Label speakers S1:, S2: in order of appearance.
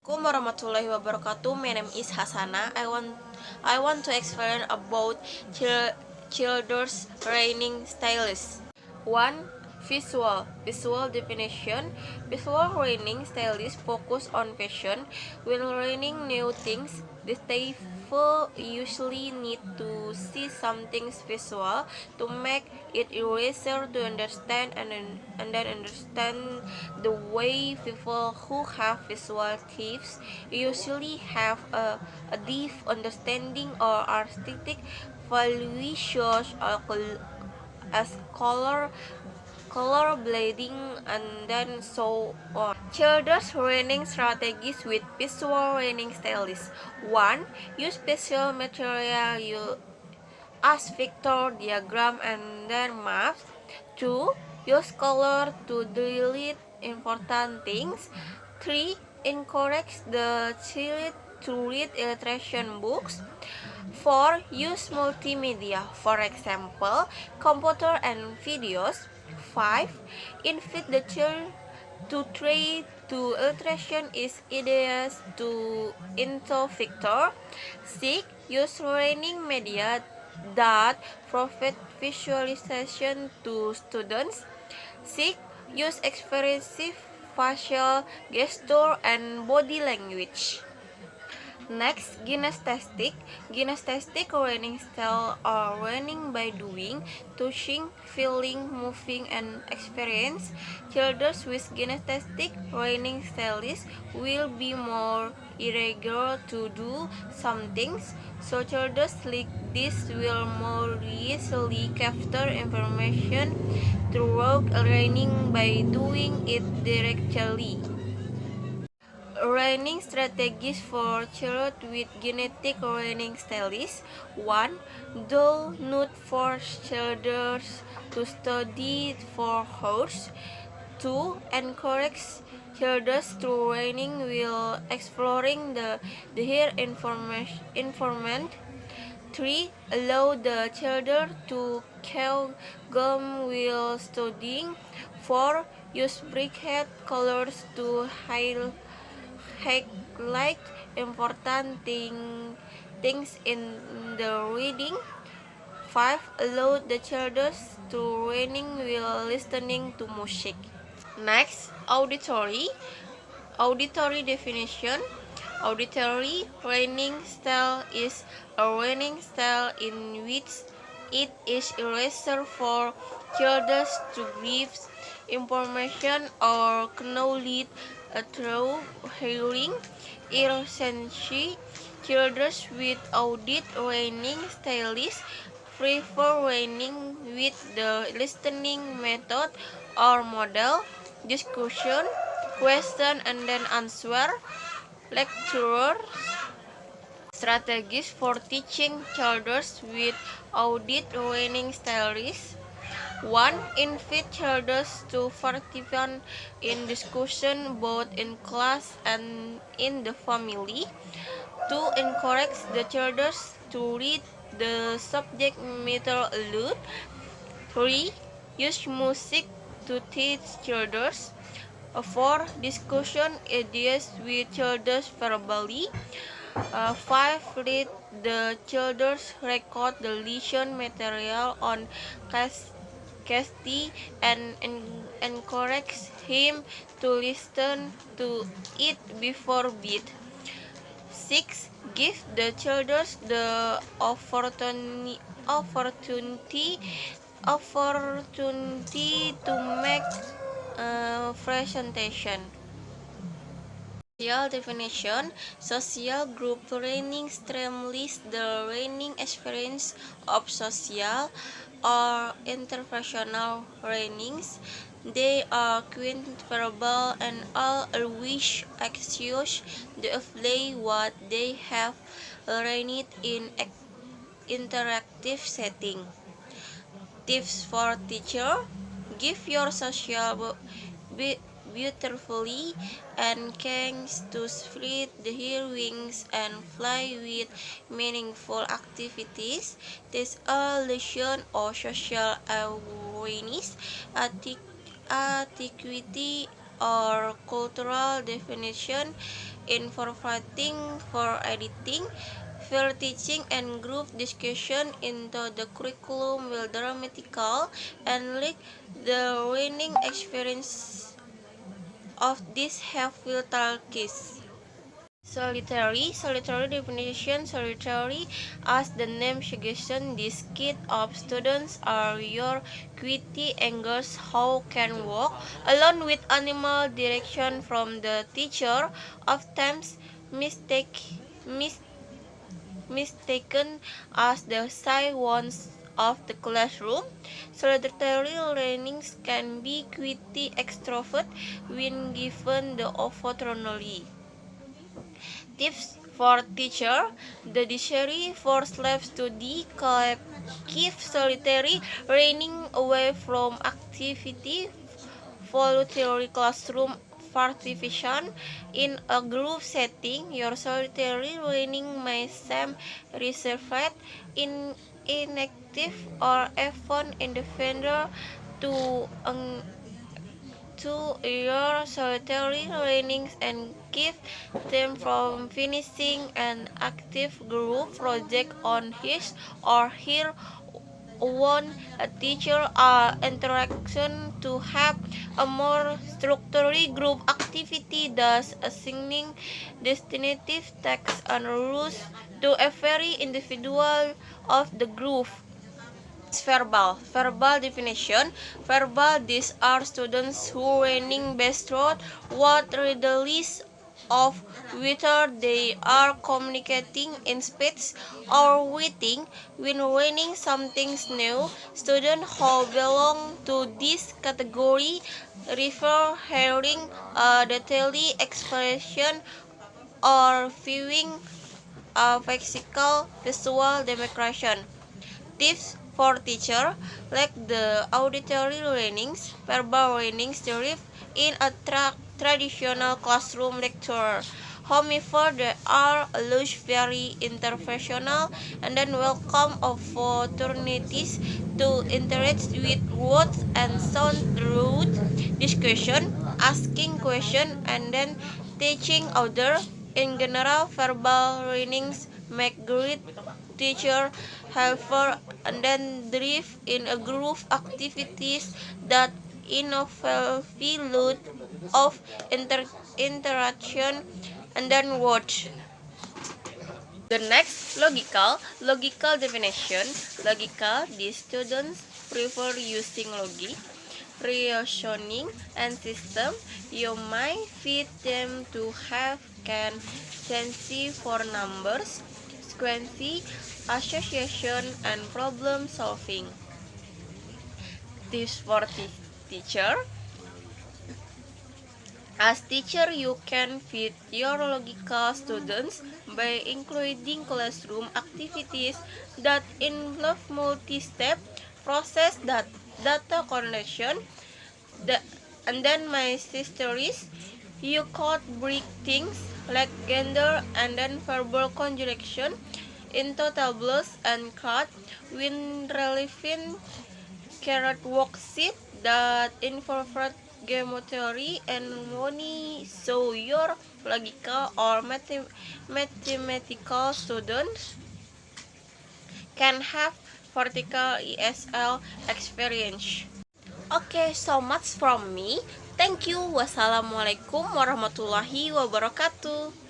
S1: Assalamualaikum warahmatullahi wabarakatuh. My name is Hasanah. I want to explain about children's training styles. 1. Visual definition. Visual learning styles focus on passion. When learning new things, the staff usually need to see something visual to make it easier to understand and then understand. The way people who have visual gifts usually have a deep understanding or artistic value such as color blending, and then so on. Children's learning strategies with visual learning styles. 1. Use special material as vector diagram and then maps. 2. Use color to delete important things. 3. Encourage the child to read illustration books. 4. Use multimedia, for example, computer and videos. 5. Invite the child to try to illustration is ideas to into vector. 6. Use learning media that provide visualization to students. 6. Use expressive facial gesture and body language. Next, kinesthetic. Kinesthetic learning style are learning by doing, touching, feeling, moving, and experience. Children with kinesthetic learning styles will be more eager to do some things, so children like this will more easily capture information throughout learning by doing it directly. Learning strategies for children with genetic learning styles. 1. Do not force children to study for hours. 2. Encourage children to learning while exploring the here information. 3. Allow the children to chew gum while studying. 4. Use bright colors to highlight important things in the reading. 5. Allow the children to learning while listening to music. Next, auditory definition. Auditory learning style is a learning style in which it is easier for children to grasp information or knowledge through hearing. Essentially, children with audit learning styles prefer learning with the listening method or model, discussion, question and then answer, lecture. Strategies for teaching children with audit learning styles. 1. Invite children to participate in discussion both in class and in the family. 2. Encourage the children to read the subject matter aloud. 3. Use music to teach children. 4. Discussion ideas with children verbally. 5. Read the children's record the lesson material on Casty and encourage him to listen to it before bed. 6. Give the children the opportunity to make a presentation. Social definition. Social group learning streamlines the learning experience of social or interpersonal learnings. They are quick, verbal, and all always anxious to apply what they have learned in interactive setting. Tips for teacher. Give your social beautifully and can't to spread the wings and fly with meaningful activities. Teach a lesson or social awareness, etiquette, or cultural definition, incorporating for editing, field teaching, and group discussion into the curriculum will dramatically enrich the learning experience of these have-filter kids. Solitary definition. Solitary, as the name suggests, this kit of students are your quiet angers how can walk alone with animal direction from the teacher, oftentimes mistaken as the shy ones of the classroom. Solitary learnings can be quite extrovert when given the opportunity. Tips for teacher: the dictionary for self-study keep solitary learning away from activity, voluntary classroom participation. In a group setting, your solitary learning may seem reserved, inactive, or even independent to your solitary learnings and keep them from finishing an active group project on his or her own. A teacher interaction to have a more structured group activity, thus assigning distinctive tasks and rules to every individual of the group. Verbal definition. These are students who learning best through what readily of whether they are communicating in speech or writing. When learning something new, students who belong to this category refer hearing a detailed expression or viewing a visual demonstration. Tips for teacher: like the auditory learnings, verbal learnings thrive in a traditional classroom lecture. However, they are always very interpersonal and then welcome opportunities to interact with words and sound through discussion, asking questions, and then teaching others. In general, verbal learnings make great teacher, however, and then drive in a group activities that involve a lot of interaction and then watch. The next, logical definition. Logical, these students prefer using logic, reasoning, and system. You might fit them to have can sense for numbers, sequence, association, and problem solving. Tips for teacher: as teacher, you can feed your logical students by including classroom activities that involve multi-step process, that data collection, and then my histories. You could break things like gender and then verbal conjugation into tables and cards when relevant. Carrot worksheet that incorporate geometry and money, so your logical or mathematical students can have vertical ESL experience. Okay, so much from me. Thank you. Wassalamualaikum warahmatullahi wabarakatuh.